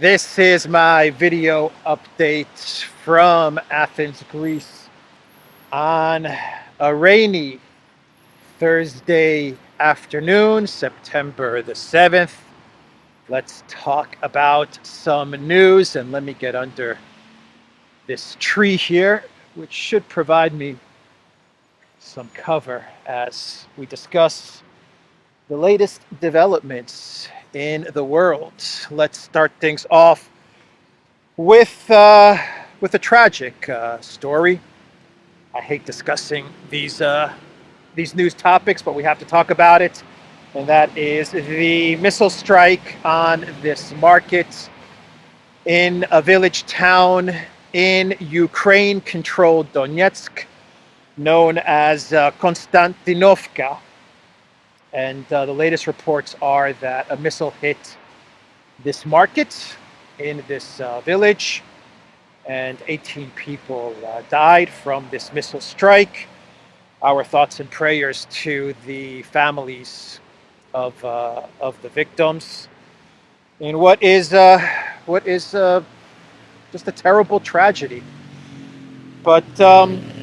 This is my video update from Athens, Greece on a rainy Thursday afternoon, September the 7th. Let's talk about some news, and let me get under this tree here, which should provide me some cover as we discuss the latest developments in the world. Let's start things off with a tragic story. I hate discussing these news topics, but we have to talk about it, and that is the missile strike on this market in a village town in Ukraine-controlled Donetsk, known as Konstantinovka. And the latest reports are that a missile hit this market in this village, and 18 people died from this missile strike. Our thoughts and prayers to the families of the victims in what is just a terrible tragedy. But the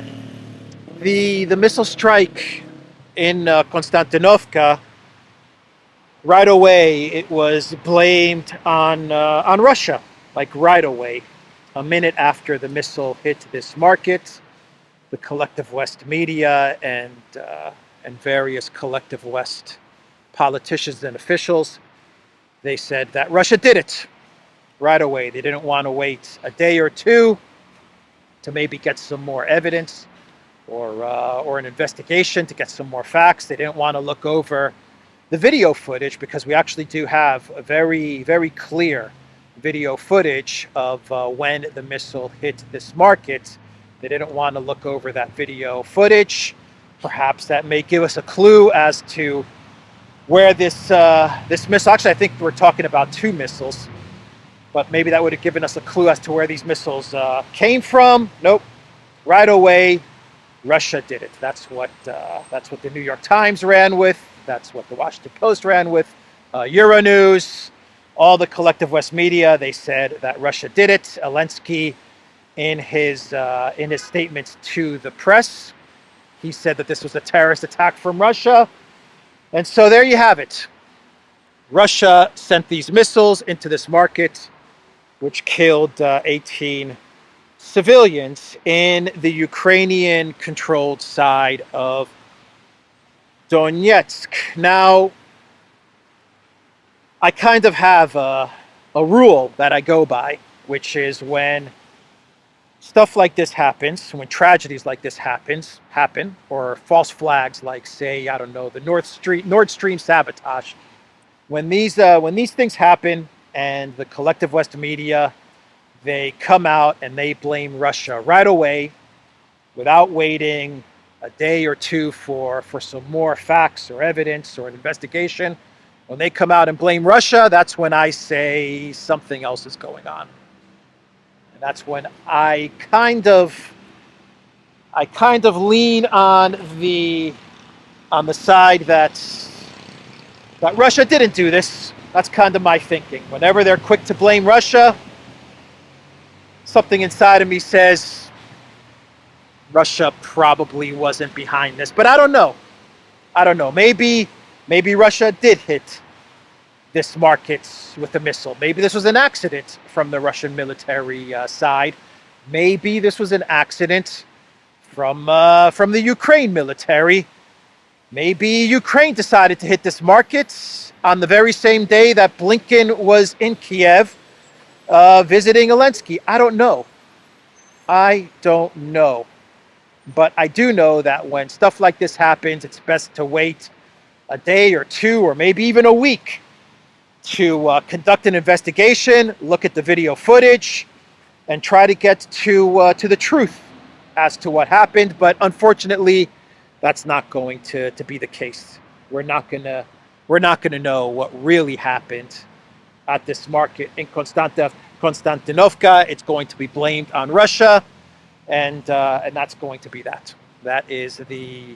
missile strike in Konstantinovka, right away it was blamed on Russia, like right away. A minute after the missile hit this market, the collective West media and various collective West politicians and officials, they said that Russia did it right away. They didn't want to wait a day or two to maybe get some more evidence or an investigation to get some more facts. They didn't want to look over the video footage, because we actually do have a very, very clear video footage of when the missile hit this market. They didn't want to look over that video footage. Perhaps that may give us a clue as to where this missile, actually I think we're talking about two missiles, but maybe that would have given us a clue as to where these missiles came from. Nope, right away Russia did it. That's what the New York Times ran with. That's what the Washington Post ran with. Euronews, all the collective West media, they said that Russia did it. Zelensky, in his statements to the press, he said that this was a terrorist attack from Russia. And so there you have it. Russia sent these missiles into this market, which killed 18 civilians in the Ukrainian-controlled side of Donetsk. Now, I kind of have a rule that I go by, which is when stuff like this happens, when tragedies like this happen, or false flags like, say, I don't know, the Nord Stream sabotage, when these things happen and the collective West media, they come out and they blame Russia right away without waiting a day or two for some more facts or evidence or an investigation. When they come out and blame Russia, that's when I say something else is going on. And that's when I kind of lean on the side that Russia didn't do this. That's kind of my thinking. Whenever they're quick to blame Russia, something inside of me says Russia probably wasn't behind this. But I don't know. Maybe Russia did hit this market with a missile. Maybe this was an accident from the Russian military side. Maybe this was an accident from the Ukraine military. Maybe Ukraine decided to hit this market on the very same day that Blinken was in Kiev visiting Zelensky. I don't know. But I do know that when stuff like this happens, it's best to wait a day or two or maybe even a week to conduct an investigation, look at the video footage, and try to get to the truth as to what happened. But unfortunately, that's not going to be the case. We're not gonna know what really happened at this market in Konstantinovka. It's going to be blamed on Russia, and that's going to be that. That is the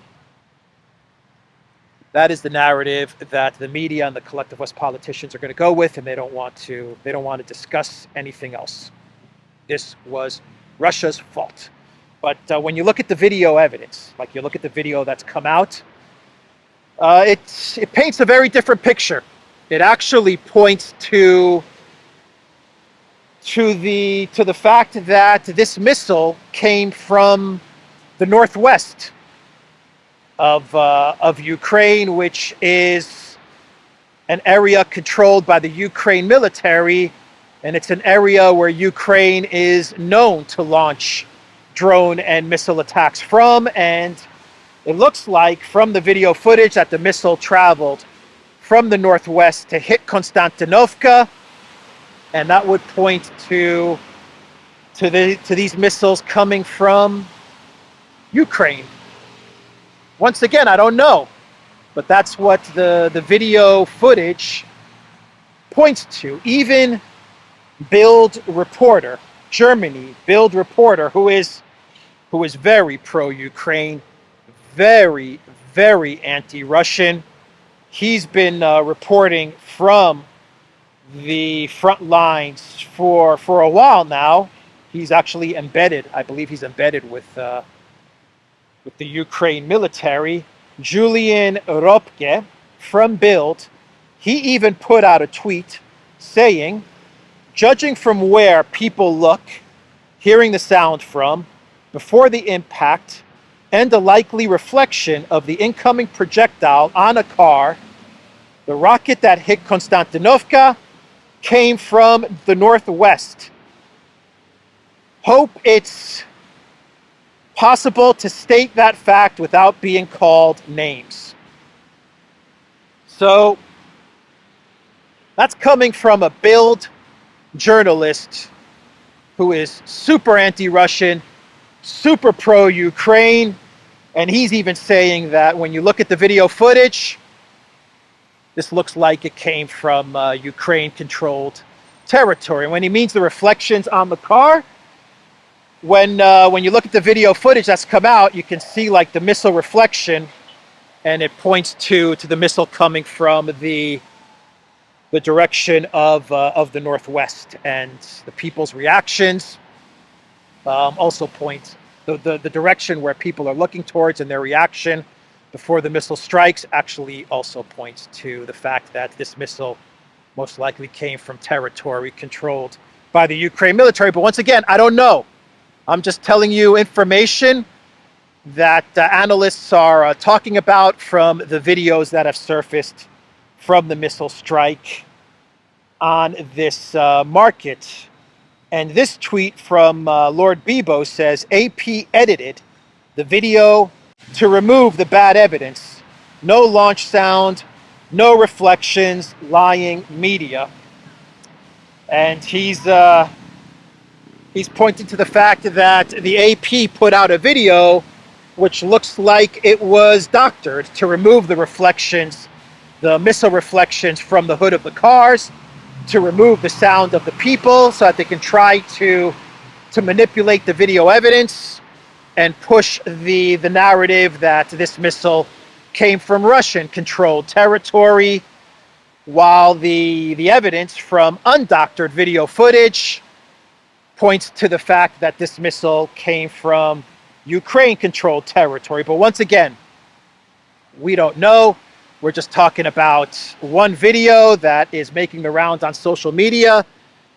That is the narrative that the media and the collective West politicians are going to go with, and they don't want to discuss anything else. This was Russia's fault. But when you look at the video evidence, like you look at the video that's come out, it paints a very different picture. It actually points to the fact that this missile came from the northwest of Ukraine, which is an area controlled by the Ukraine military, and it's an area where Ukraine is known to launch drone and missile attacks from. And it looks like from the video footage that the missile traveled from the northwest to hit Konstantinovka, and that would point to these missiles coming from Ukraine. Once again, I don't know, but that's what the video footage points to. Even Bild reporter, Germany, Bild reporter, who is very pro-Ukraine, very, very anti-Russian. He's been reporting from the front lines for a while now. He's actually embedded, I believe he's embedded with the Ukraine military. Julian Ropke from Bild, he even put out a tweet saying, judging from where people look, hearing the sound from, before the impact, and the likely reflection of the incoming projectile on a car, the rocket that hit Konstantinovka came from the northwest. Hope it's possible to state that fact without being called names. So that's coming from a Bild journalist who is super anti-Russian, super pro-Ukraine, and he's even saying that when you look at the video footage, this looks like it came from Ukraine-controlled territory. When he means the reflections on the car, when you look at the video footage that's come out, you can see like the missile reflection, and it points to the missile coming from the direction of the northwest, and the people's reactions also point the direction where people are looking towards, and their reaction before the missile strikes actually also points to the fact that this missile most likely came from territory controlled by the Ukraine military. But once again, I don't know. I'm just telling you information that analysts are talking about from the videos that have surfaced from the missile strike on this market. And this tweet from Lord Bebo says, AP edited the video to remove the bad evidence. No launch sound, no reflections, lying media. And he's pointing to the fact that the AP put out a video which looks like it was doctored to remove the reflections, the missile reflections from the hood of the cars, to remove the sound of the people so that they can try to manipulate the video evidence and push the narrative that this missile came from Russian-controlled territory, while the evidence from undoctored video footage points to the fact that this missile came from Ukraine-controlled territory. But once again, we don't know. We're just talking about one video that is making the rounds on social media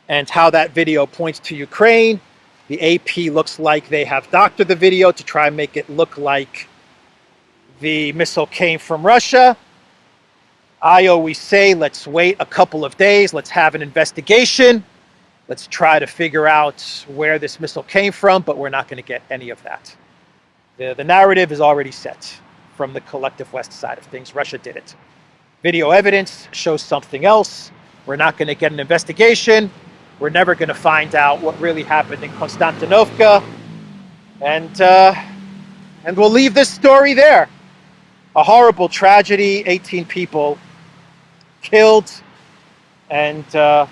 and how that video points to Ukraine. The AP looks like they have doctored the video to try and make it look like the missile came from Russia. I always say, let's wait a couple of days. Let's have an investigation. Let's try to figure out where this missile came from, but we're not going to get any of that. The narrative is already set from the collective West side of things. Russia did it. Video evidence shows something else. We're not going to get an investigation. We're never going to find out what really happened in Konstantinovka. And we'll leave this story there. A horrible tragedy, 18 people killed, and all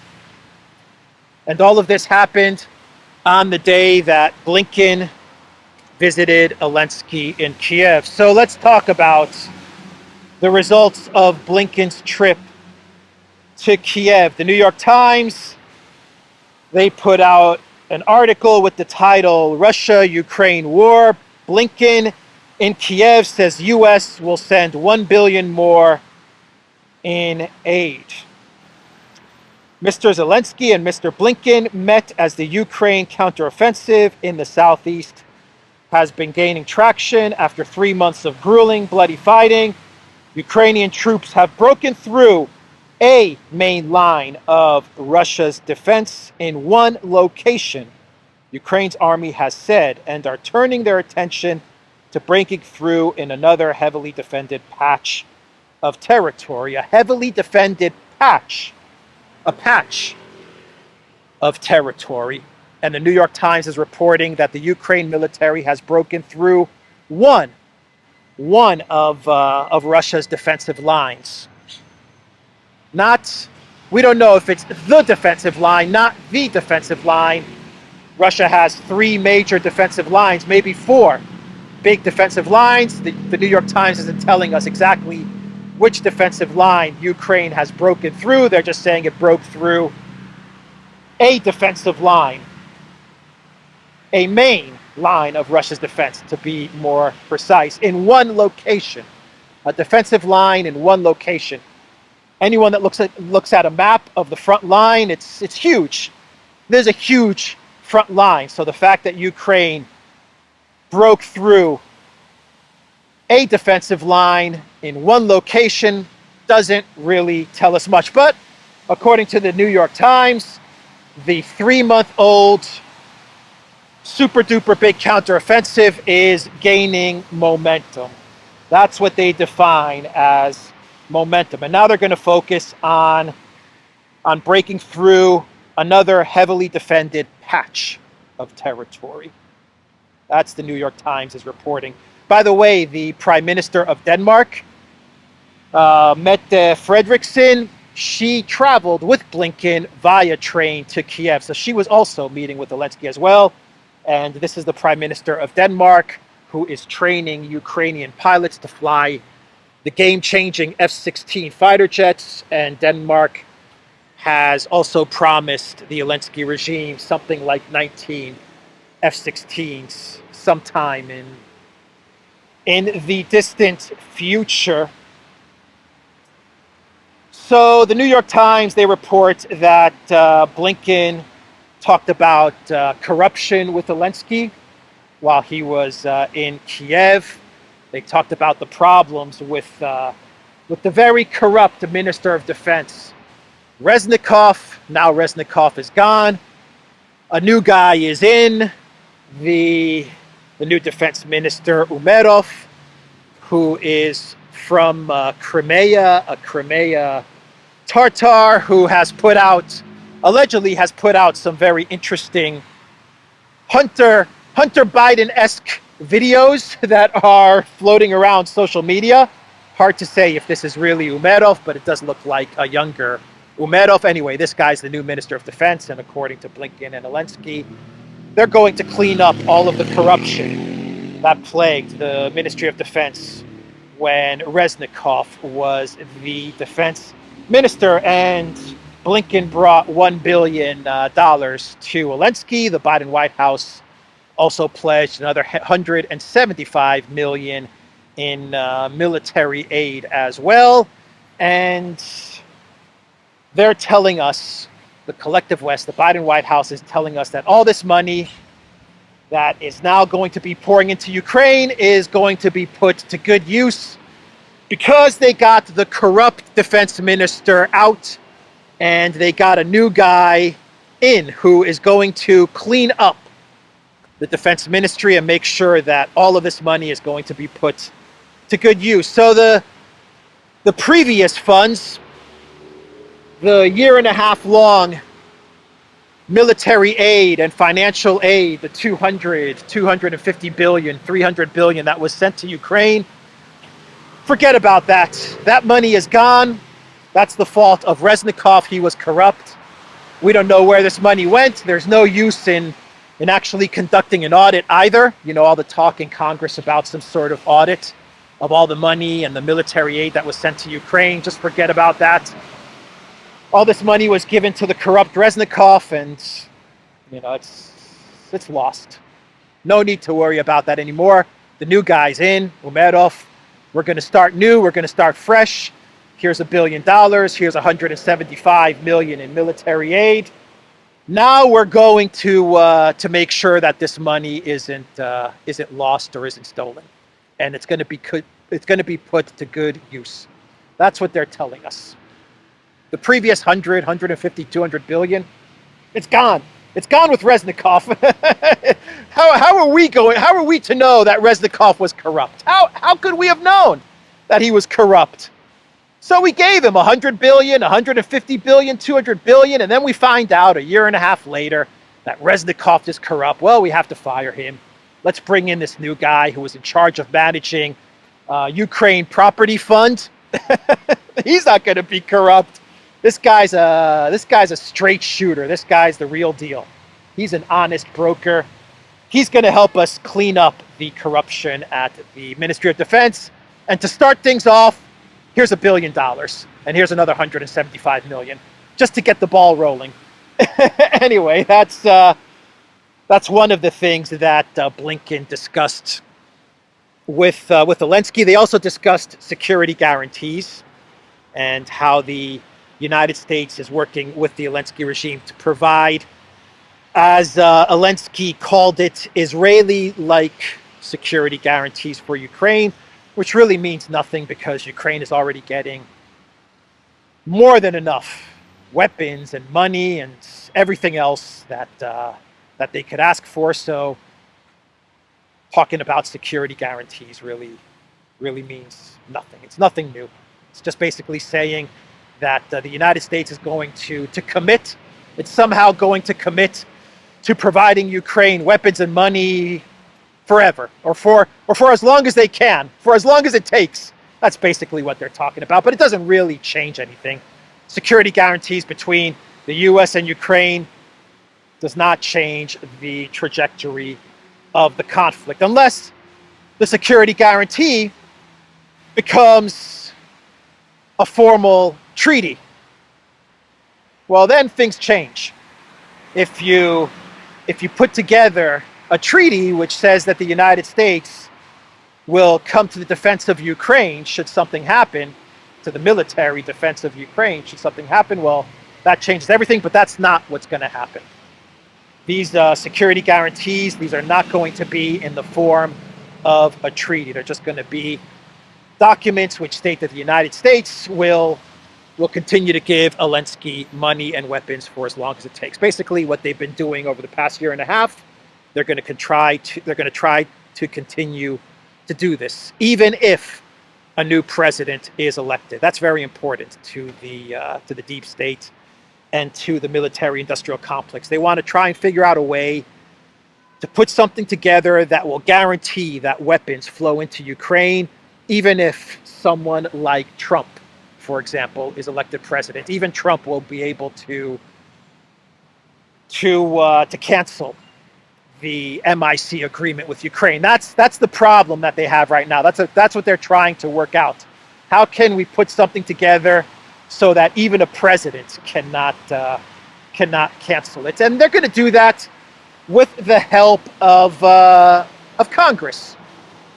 of this happened on the day that Blinken visited Zelensky in Kiev. So let's talk about the results of Blinken's trip to Kiev. The New York Times, they put out an article with the title, Russia-Ukraine War. Blinken in Kiev says U.S. will send $1 billion more in aid. Mr. Zelensky and Mr. Blinken met as the Ukraine counteroffensive in the southeast has been gaining traction after 3 months of grueling, bloody fighting. Ukrainian troops have broken through a main line of Russia's defense in one location, Ukraine's army has said, and are turning their attention to breaking through in another heavily defended patch of territory. A heavily defended patch. A patch of territory. And the New York Times is reporting that the Ukraine military has broken through one of Russia's defensive lines. We don't know if it's the defensive line, not the defensive line. Russia has 3 major defensive lines, maybe 4 big defensive lines. The New York Times isn't telling us exactly which defensive line Ukraine has broken through. They're just saying it broke through a defensive line, a main line of Russia's defense, to be more precise, in one location. A defensive line in one location. Anyone that looks at a map of the front line, it's huge. There's a huge front line. So the fact that Ukraine broke through a defensive line in one location doesn't really tell us much. But according to the New York Times, the 3-month-old super duper big counteroffensive is gaining momentum. That's what they define as momentum. And now they're going to focus on breaking through another heavily defended patch of territory. That's the New York Times is reporting. By the way, the Prime Minister of Denmark, Mette Frederiksen, she traveled with Blinken via train to Kiev. So she was also meeting with Zelensky as well. And this is the Prime Minister of Denmark, who is training Ukrainian pilots to fly the game-changing F-16 fighter jets. And Denmark has also promised the Zelensky regime something like 19 F-16s sometime in the distant future. So the New York Times, they report that Blinken talked about corruption with Zelensky while he was in Kiev. They talked about the problems with the very corrupt Minister of Defense, Reznikov. Now Reznikov is gone. A new guy is in, the new Defense Minister Umerov, who is from Crimea, a Crimea Tatar, who allegedly has put out some very interesting Hunter Biden-esque videos that are floating around social media. Hard to say if this is really Umerov, but it does look like a younger Umerov. Anyway, this guy's the new Minister of Defense, and according to Blinken and Zelensky, they're going to clean up all of the corruption that plagued the Ministry of Defense when Reznikov was the defense minister. And Blinken brought $1 billion to Zelensky. The Biden White House also pledged another $175 million in military aid as well. And they're telling us, the collective West, the Biden White House is telling us that all this money that is now going to be pouring into Ukraine is going to be put to good use because they got the corrupt defense minister out and they got a new guy in who is going to clean up the defense ministry and make sure that all of this money is going to be put to good use. So the previous funds, the 1.5 year long military aid and financial aid, the 250 billion, 300 billion that was sent to Ukraine, forget about that. That money is gone. That's the fault of Reznikov. He was corrupt. We don't know where this money went. There's no use in actually conducting an audit either. You know, all the talk in Congress about some sort of audit of all the money and the military aid that was sent to Ukraine. Just forget about that. All this money was given to the corrupt Reznikov, and it's lost. No need to worry about that anymore. The new guy's in, Umerov. We're going to start new. We're going to start fresh. Here's $1 billion. Here's 175 million in military aid. Now we're going to make sure that this money isn't lost or isn't stolen, and it's going to be put to good use. That's what they're telling us. The previous 100, 150, 200 billion, it's gone. It's gone with Reznikov. How are we to know that Reznikov was corrupt? How could we have known that he was corrupt? So we gave him 100 billion, 150 billion, 200 billion, and then we find out a year and a half later that Reznikov is corrupt. Well, we have to fire him. Let's bring in this new guy who was in charge of managing Ukraine Property Fund. He's not going to be corrupt. This guy's a straight shooter. This guy's the real deal. He's an honest broker. He's going to help us clean up the corruption at the Ministry of Defense. And to start things off, here's $1 billion, and here's another 175 million, just to get the ball rolling. Anyway, that's one of the things that Blinken discussed with Zelensky. They also discussed security guarantees and how the United States is working with the Zelensky regime to provide, as Zelensky called it, Israeli-like security guarantees for Ukraine, which really means nothing because Ukraine is already getting more than enough weapons and money and everything else that they could ask for. So talking about security guarantees really means nothing. It's nothing new. It's just basically saying that the United States is going to commit. It's somehow going to commit to providing Ukraine weapons and money forever, or for as long as they can, for as long as it takes. That's basically what they're talking about, but it doesn't really change anything. Security guarantees between the US and Ukraine does not change the trajectory of the conflict, unless the security guarantee becomes a formal treaty. Well, then things change. If you put together a treaty which says that the United States will come to the defense of Ukraine should something happen, to the military defense of Ukraine should something happen, well, that changes everything, but that's not what's going to happen. These security guarantees, these are not going to be in the form of a treaty. They're just going to be documents which state that the United States will continue to give Zelensky money and weapons for as long as it takes. Basically, what they've been doing over the past year and a half, they're going to try to continue to do this, even if a new president is elected. That's very important to the deep state and to the military-industrial complex. They want to try and figure out a way to put something together that will guarantee that weapons flow into Ukraine, even if someone like Trump, for example, is elected president. Even Trump will be able to cancel the MIC agreement with Ukraine. That's the problem that they have right now. That's what they're trying to work out. How can we put something together so that even a president cannot cancel it? And they're going to do that with the help of Congress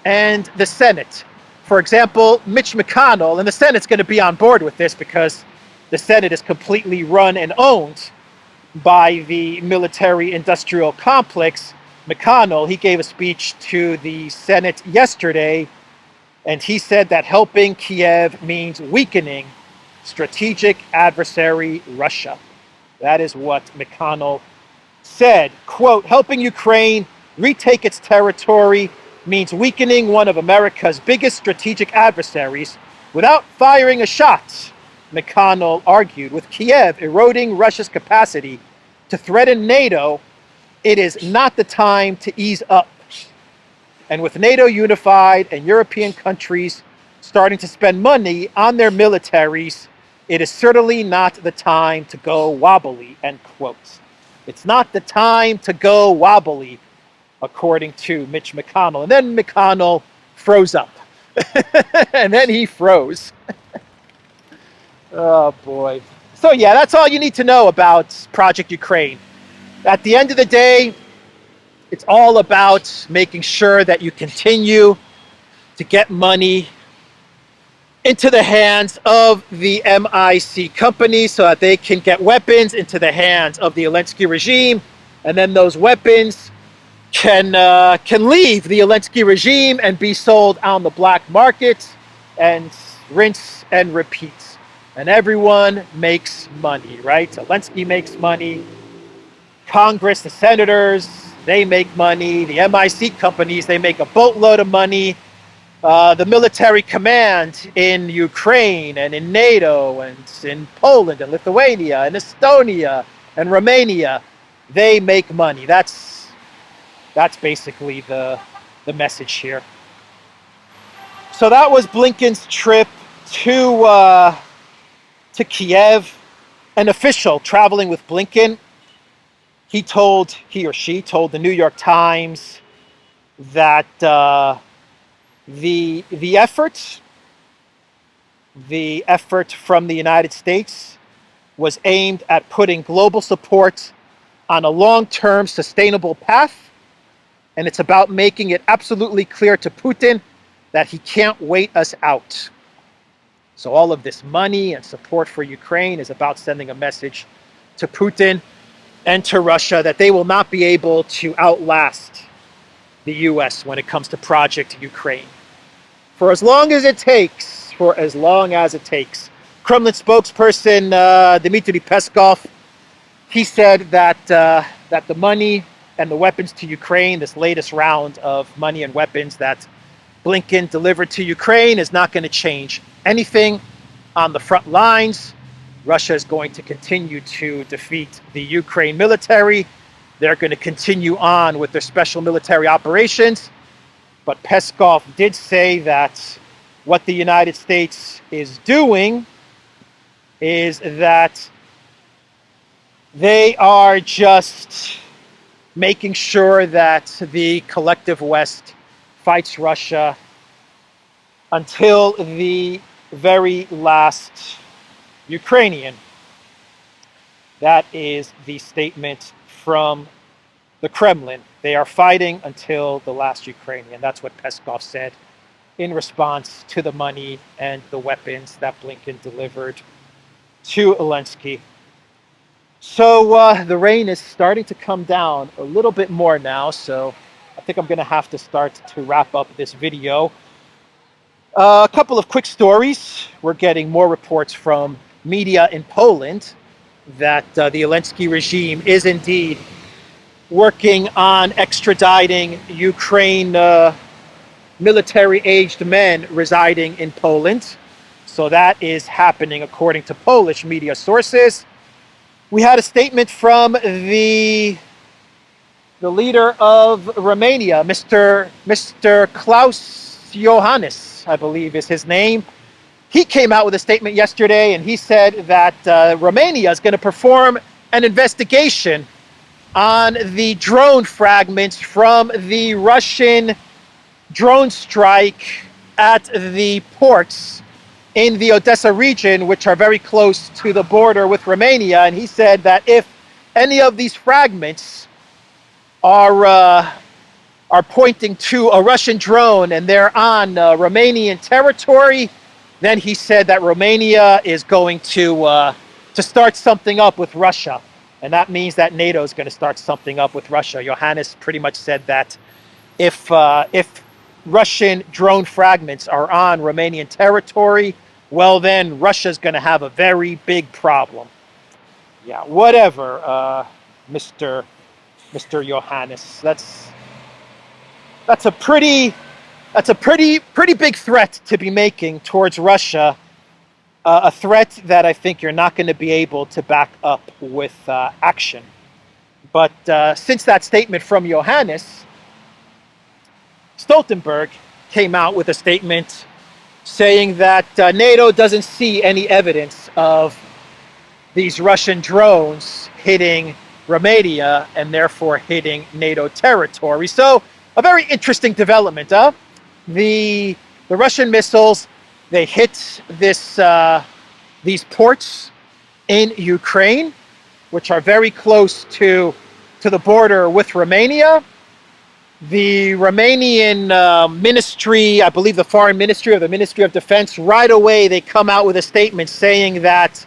and the Senate. For example, Mitch McConnell, and the Senate's going to be on board with this because the Senate is completely run and owned by the military-industrial complex. McConnell, he gave a speech to the Senate yesterday, and he said that helping Kiev means weakening strategic adversary Russia. That is what McConnell said. Quote, helping Ukraine retake its territory means weakening one of America's biggest strategic adversaries without firing a shot, McConnell argued. With Kiev eroding Russia's capacity to threaten NATO, it is not the time to ease up. And with NATO unified and European countries starting to spend money on their militaries, it is certainly not the time to go wobbly, end quote. It's not the time to go wobbly, according to Mitch McConnell. And then McConnell froze up. And then he froze. Oh boy. So yeah, that's all you need to know about Project Ukraine. At the end of the day, it's all about making sure that you continue to get money into the hands of the MIC companies so that they can get weapons into the hands of the Zelensky regime, and then those weapons can leave the Zelensky regime and be sold on the black market, and rinse and repeat. And everyone makes money, right? Zelensky makes money. Congress, the senators, they make money. The MIC companies, they make a boatload of money. The military command in Ukraine and in NATO and in Poland and Lithuania and Estonia and Romania, they make money. That's basically the message here. So that was Blinken's trip to Kiev. An official traveling with Blinken, he or she told the New York Times that the effort from the United States was aimed at putting global support on a long-term sustainable path, and it's about making it absolutely clear to Putin that he can't wait us out. So all of this money and support for Ukraine is about sending a message to Putin and to Russia that they will not be able to outlast the US when it comes to Project Ukraine. For as long as it takes, Kremlin spokesperson Dmitry Peskov, he said that the money and the weapons to Ukraine, this latest round of money and weapons that Blinken delivered to Ukraine, is not going to change anything on the front lines. Russia is going to continue to defeat the Ukraine military. They're going to continue on with their special military operations. But Peskov did say that what the United States is doing is that they are just making sure that the collective West fights Russia until the very last Ukrainian. That is the statement from the Kremlin. They are fighting until the last Ukrainian. That's what Peskov said in response to the money and the weapons that Blinken delivered to Zelensky. So the rain is starting to come down a little bit more now, so I think I'm going to have to start to wrap up this video. A couple of quick stories. We're getting more reports from media in Poland that the Zelensky regime is indeed working on extraditing Ukraine military-aged men residing in Poland. So that is happening according to Polish media sources. We had a statement from the leader of Romania, Mr. Klaus Iohannis, I believe is his name. He came out with a statement yesterday, and he said that Romania is going to perform an investigation on the drone fragments from the Russian drone strike at the ports in the ODYSEE region, which are very close to the border with Romania. And he said that if any of these fragments are pointing to a Russian drone and they're on Romanian territory, then he said that Romania is going to start something up with Russia. And that means that NATO is going to start something up with Russia. Iohannis pretty much said that if Russian drone fragments are on Romanian territory, well, then Russia's going to have a very big problem. Yeah, whatever, Mr. Iohannis. That's a pretty big threat to be making towards Russia. A threat that I think you're not going to be able to back up with action. But since that statement from Iohannis, Stoltenberg came out with a statement saying that NATO doesn't see any evidence of these Russian drones hitting Romania and therefore hitting NATO territory. So a very interesting development. The The Russian missiles, they hit these ports in Ukraine, which are very close to the border with Romania. The Romanian ministry, I believe the foreign ministry or the Ministry of Defense, right away they come out with a statement saying that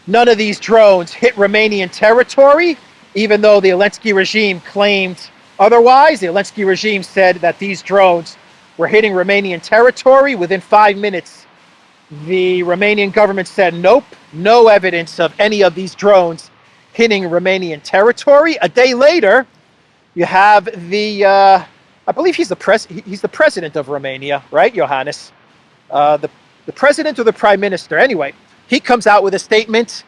none of these drones hit Romanian territory, even though the Zelensky regime claimed otherwise. The Zelensky regime said that these drones were hitting Romanian territory. Within 5 minutes, the Romanian government said, nope, no evidence of any of these drones hitting Romanian territory. A day later, you have I believe he's the president of Romania, right, Johannes? The president or the prime minister. Anyway, he comes out with a statement,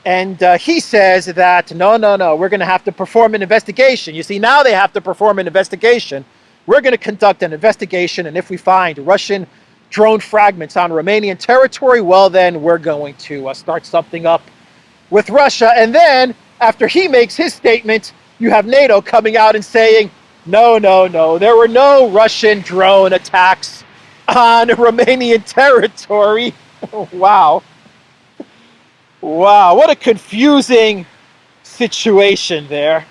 and he says that, no, we're going to have to perform an investigation. You see, now they have to perform an investigation. We're going to conduct an investigation, and if we find Russian drone fragments on Romanian territory, well, then we're going to start something up with Russia. And then, after he makes his statement, you have NATO coming out and saying, no, there were no Russian drone attacks on Romanian territory. Wow, what a confusing situation there.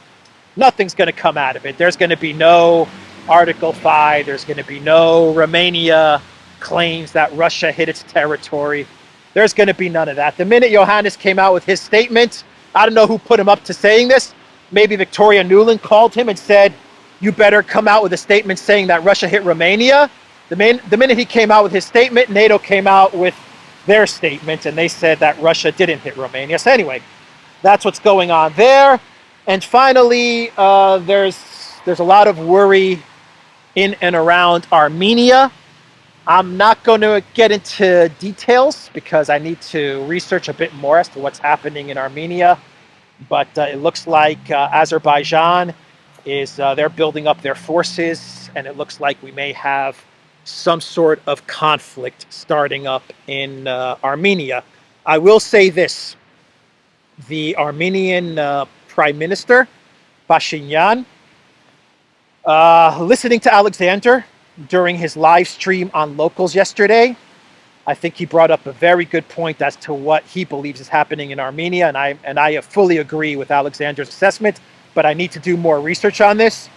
Nothing's going to come out of it. There's going to be no Article 5. There's going to be no Romania claims that Russia hit its territory. There's going to be none of that. The minute Johannes came out with his statement, I don't know who put him up to saying this. Maybe Victoria Nuland called him and said, you better come out with a statement saying that Russia hit Romania. The minute he came out with his statement, NATO came out with their statement, and they said that Russia didn't hit Romania. So anyway, that's what's going on there. And finally, there's a lot of worry in and around Armenia. I'm not going to get into details because I need to research a bit more as to what's happening in Armenia. But it looks like Azerbaijan is, they're building up their forces, and it looks like we may have some sort of conflict starting up in Armenia. I will say this. The Armenian Prime Minister, Pashinyan, listening to Alexander during his live stream on Locals yesterday, I think he brought up a very good point as to what he believes is happening in Armenia, and I fully agree with Alexander's assessment, but I need to do more research on this.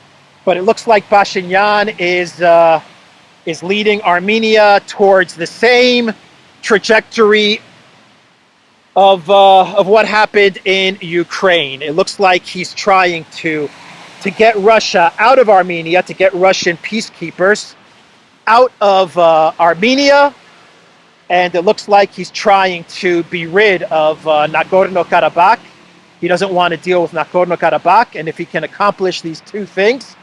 But it looks like Pashinyan is leading Armenia towards the same trajectory of what happened in Ukraine. It looks like he's trying to get Russia out of Armenia, to get Russian peacekeepers out of Armenia. And it looks like he's trying to be rid of Nagorno-Karabakh. He doesn't want to deal with Nagorno-Karabakh. And if he can accomplish these two things,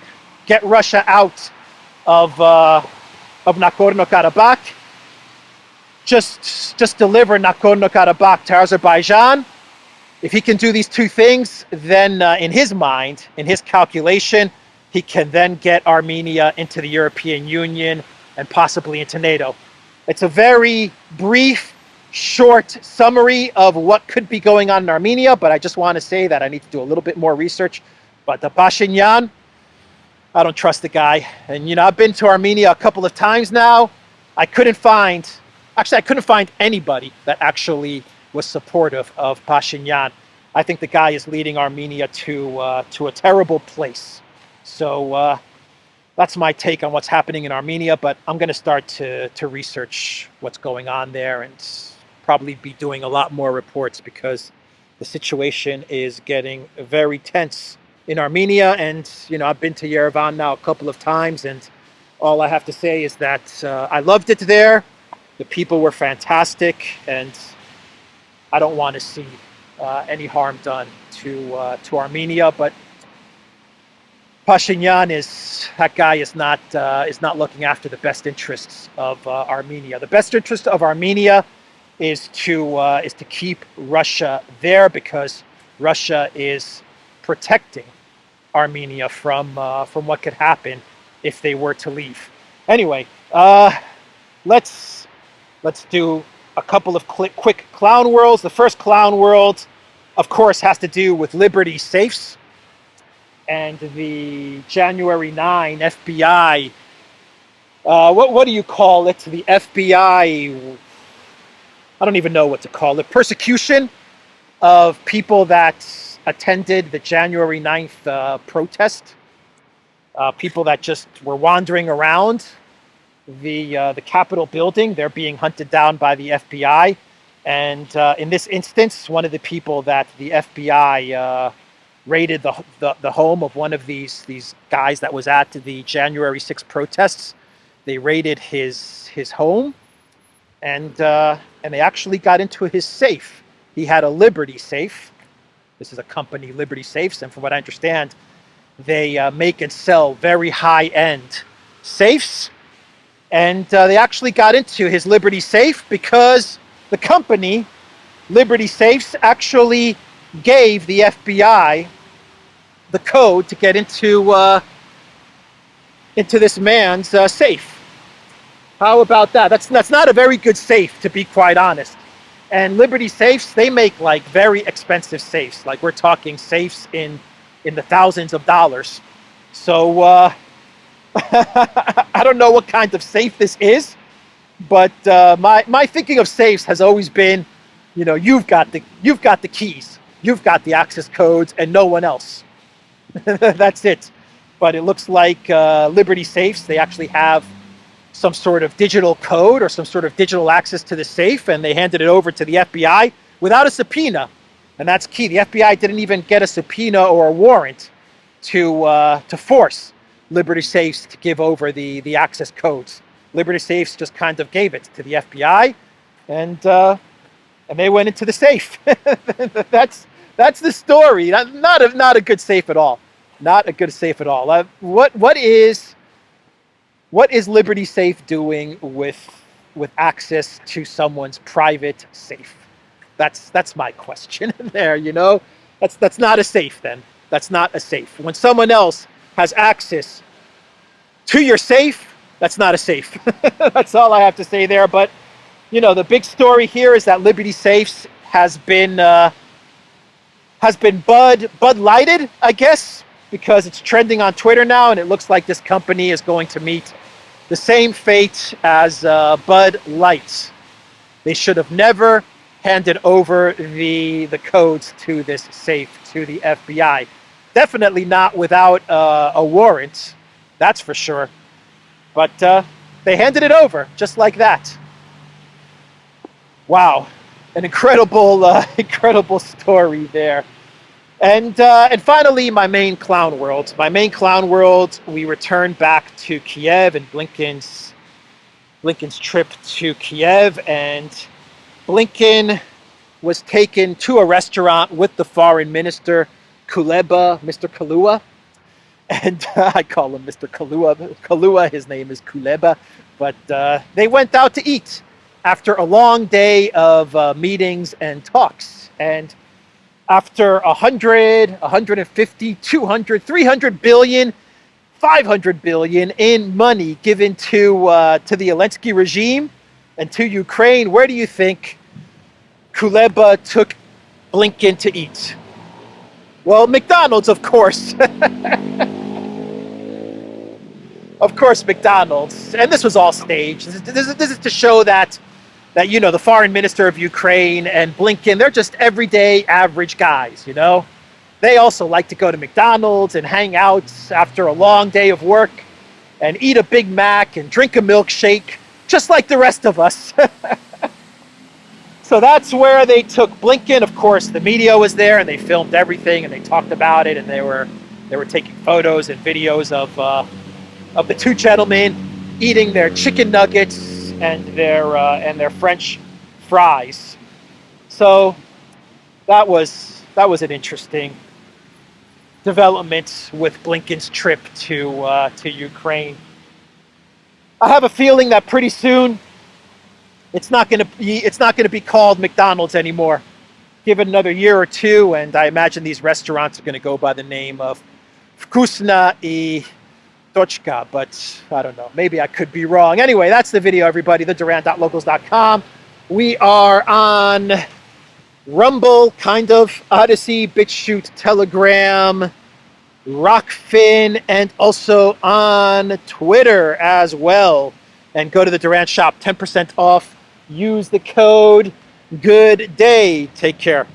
get Russia out of Nagorno-Karabakh, just deliver Nagorno-Karabakh to Azerbaijan. If he can do these two things, then in his mind, in his calculation, he can then get Armenia into the European Union and possibly into NATO. It's a very brief, short summary of what could be going on in Armenia, but I just want to say that I need to do a little bit more research. But the Pashinyan, I don't trust the guy. And, I've been to Armenia a couple of times now. I couldn't find anybody that actually was supportive of Pashinyan. I think the guy is leading Armenia to a terrible place. So that's my take on what's happening in Armenia, but I'm going to start to research what's going on there and probably be doing a lot more reports because the situation is getting very tense in Armenia. And, I've been to Yerevan now a couple of times, and all I have to say is that I loved it there. The people were fantastic, and I don't want to see any harm done to Armenia, but Pashinyan is not looking after the best interests of Armenia. The best interest of Armenia is to keep Russia there because Russia is protecting Armenia from what could happen if they were to leave. Anyway, let's do a couple of quick clown worlds. The first clown world, of course, has to do with Liberty safes and the January 9 FBI what do you call it? The FBI, I don't even know what to call it. Persecution of people that attended the January 9th protest. People that just were wandering around the Capitol building. They're being hunted down by the FBI. And in this instance, one of the people that the FBI raided the home of one of these guys that was at the January 6th protests. They raided his home, and they actually got into his safe. He had a Liberty safe. This is a company, Liberty Safes, and from what I understand, they make and sell very high-end safes. And they actually got into his Liberty safe because the company, Liberty Safes, actually gave the FBI the code to get into this man's safe. How about that? That's not a very good safe, to be quite honest. And Liberty Safes, they make like very expensive safes. Like we're talking safes in the thousands of dollars. So I don't know what kind of safe this is, but my thinking of safes has always been, you know, you've got the keys, you've got the access codes, and no one else. That's it. But it looks like Liberty Safes, they actually have some sort of digital code or some sort of digital access to the safe, and they handed it over to the FBI without a subpoena. And that's key. The FBI didn't even get a subpoena or a warrant to force Liberty Safes to give over the access codes. Liberty Safes just kind of gave it to the FBI, and they went into the safe. That's the story. Not a good safe at all. Not a good safe at all. What is Liberty Safe doing with access to someone's private safe? That's my question there. You know, that's not a safe. Then that's not a safe. When someone else has access to your safe, that's not a safe. That's all I have to say there. But you know, the big story here is that Liberty Safes has been Bud Lighted, I guess, because it's trending on Twitter now, and it looks like this company is going to meet the same fate as Bud Light. They should have never handed over the codes to this safe to the FBI. Definitely not without a warrant, that's for sure. But they handed it over just like that. Wow, an incredible story there. And finally, my main clown world. We returned back to Kiev and Blinken's trip to Kiev, and Blinken was taken to a restaurant with the foreign minister, Mr. Kuleba. And I call him Mr. Kuleba, his name is Kuleba. But they went out to eat after a long day of meetings and talks. And after 100, 150, 200, 300 billion, 500 billion in money given to the Zelensky regime and to Ukraine, where do you think Kuleba took Blinken to eat? Well, McDonald's, of course. Of course, McDonald's. And this was all staged. This is to show that you know, the foreign minister of Ukraine and Blinken, they're just everyday average guys, you know. They also like to go to McDonald's and hang out after a long day of work and eat a Big Mac and drink a milkshake, just like the rest of us. So that's where they took Blinken. Of course, the media was there, and they filmed everything, and they talked about it, and they were taking photos and videos of the two gentlemen eating their chicken nuggets and their French fries. So that was an interesting development with Blinken's trip to Ukraine. I have a feeling that pretty soon it's not going to be called McDonald's anymore. Give it another year or two, and I imagine these restaurants are going to go by the name of Vkusna i Tochka, but I don't know. Maybe I could be wrong. Anyway, that's the video, everybody. TheDuran.locals.com. We are on Rumble, kind of, ODYSEE, BitChute, Telegram, Rockfin, and also on Twitter as well. And go to the Duran shop, 10% off. Use the code Good Day. Take care.